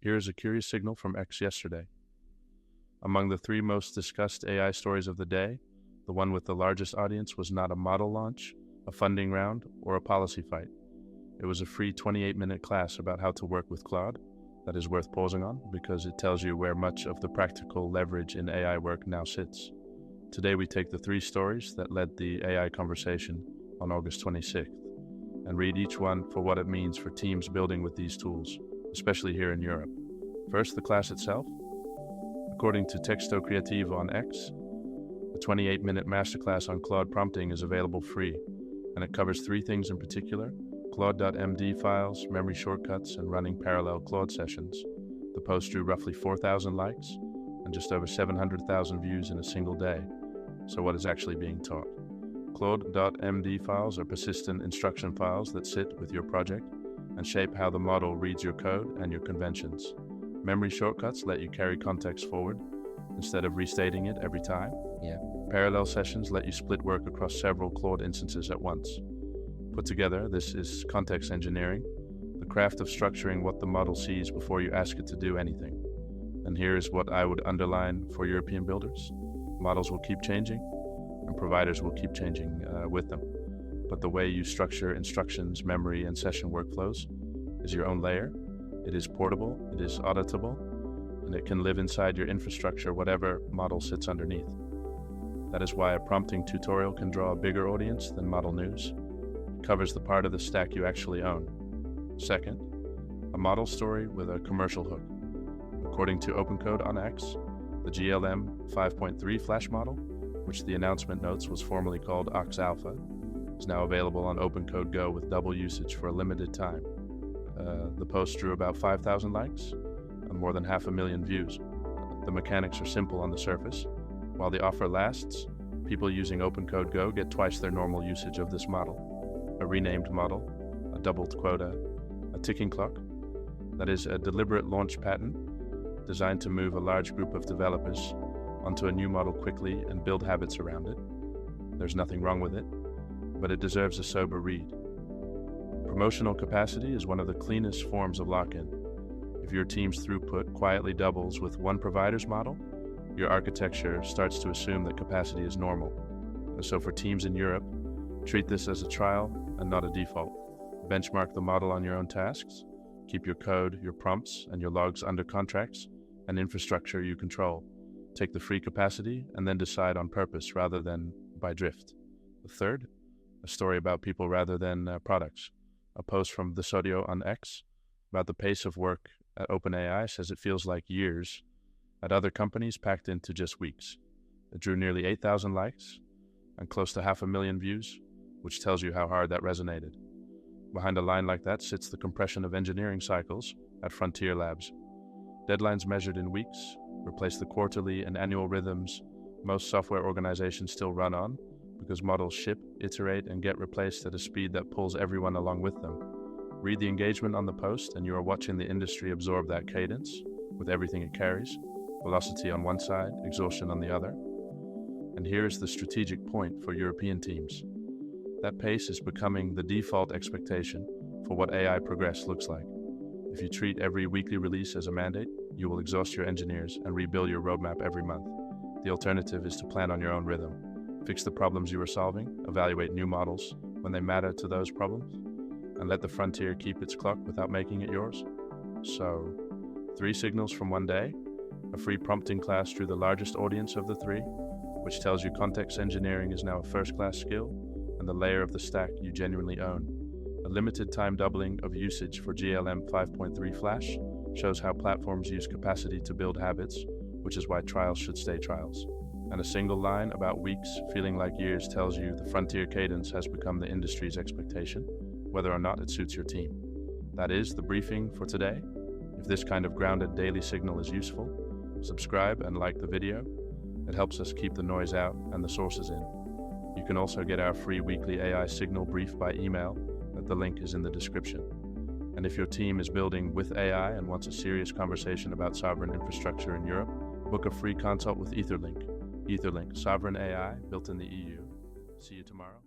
Here's a curious signal from X yesterday. Among the 3 most discussed AI stories of the day, the one with the largest audience was not a model launch, a funding round, or a policy fight. It was a free 28-minute class about how to work with Claude that is worth pausing on because it tells you where much of the practical leverage in AI work now sits. Today we take the 3 stories that led the AI conversation on August 26th and read each one for what it means for teams building with these tools, especially here in Europe. First, the class itself. According to Texto Creativo on X, the 28-minute masterclass on Claude prompting is available free, and it covers 3 things in particular: Claude.md files, memory shortcuts, and running parallel Claude sessions. The post drew roughly 4,000 likes and just over 700,000 views in a single day. So what is actually being taught? Claude.md files are persistent instruction files that sit with your project and shape how the model reads your code and your conventions. Memory shortcuts let you carry context forward instead of restating it every time. Parallel sessions let you split work across several Claude instances at once. Put together, this is context engineering, the craft of structuring what the model sees before you ask it to do anything. And here is what I would underline for European builders. Models will keep changing, and providers will keep changing with them. But the way you structure instructions, memory, and session workflows is your own layer. It is portable, it is auditable, and it can live inside your infrastructure, whatever model sits underneath. That is why a prompting tutorial can draw a bigger audience than model news. It covers the part of the stack you actually own. Second, a model story with a commercial hook. According to OpenCode on X, the GLM-5.3-Flash model, which the announcement notes was formerly called Ox Alpha, is now available on OpenCode Go with double usage for a limited time. The post drew about 5,000 likes and more than 500,000 views. The mechanics are simple on the surface. While the offer lasts, people using OpenCode Go get twice their normal usage of this model. A renamed model, a doubled quota, a ticking clock. That is a deliberate launch pattern designed to move a large group of developers onto a new model quickly and build habits around it. There's nothing wrong with it, but it deserves a sober read. Promotional capacity is one of the cleanest forms of lock-in. If your team's throughput quietly doubles with one provider's model, your architecture starts to assume that capacity is normal. And so for teams in Europe, treat this as a trial and not a default. Benchmark the model on your own tasks. Keep your code, your prompts, and your logs under contracts and infrastructure you control. Take the free capacity and then decide on purpose rather than by drift. The third, a story about people rather than products. A post from the Sodio on X about the pace of work at OpenAI says it feels like years at other companies packed into just weeks. It drew nearly 8,000 likes and close to 500,000 views, which tells you how hard that resonated. Behind a line like that sits the compression of engineering cycles at Frontier Labs. Deadlines measured in weeks replace the quarterly and annual rhythms most software organizations still run on, because models ship, iterate, and get replaced at a speed that pulls everyone along with them. Read the engagement on the post and you are watching the industry absorb that cadence with everything it carries, velocity on one side, exhaustion on the other. And here is the strategic point for European teams. That pace is becoming the default expectation for what AI progress looks like. If you treat every weekly release as a mandate, you will exhaust your engineers and rebuild your roadmap every month. The alternative is to plan on your own rhythm. Fix the problems you are solving, evaluate new models when they matter to those problems, and let the frontier keep its clock without making it yours. So, 3 signals from one day. A free prompting class drew the largest audience of the 3, which tells you context engineering is now a first-class skill, and the layer of the stack you genuinely own. A limited time doubling of usage for GLM-5.3-Flash shows how platforms use capacity to build habits, which is why trials should stay trials. And a single line about weeks feeling like years tells you the frontier cadence has become the industry's expectation, whether or not it suits your team. That is the briefing for today. If this kind of grounded daily signal is useful, subscribe and like the video. It helps us keep the noise out and the sources in. You can also get our free weekly AI signal brief by email. The link is in the description. And if your team is building with AI and wants a serious conversation about sovereign infrastructure in Europe, book a free consult with Etherlink. Etherlink, sovereign AI built in the EU. See you tomorrow.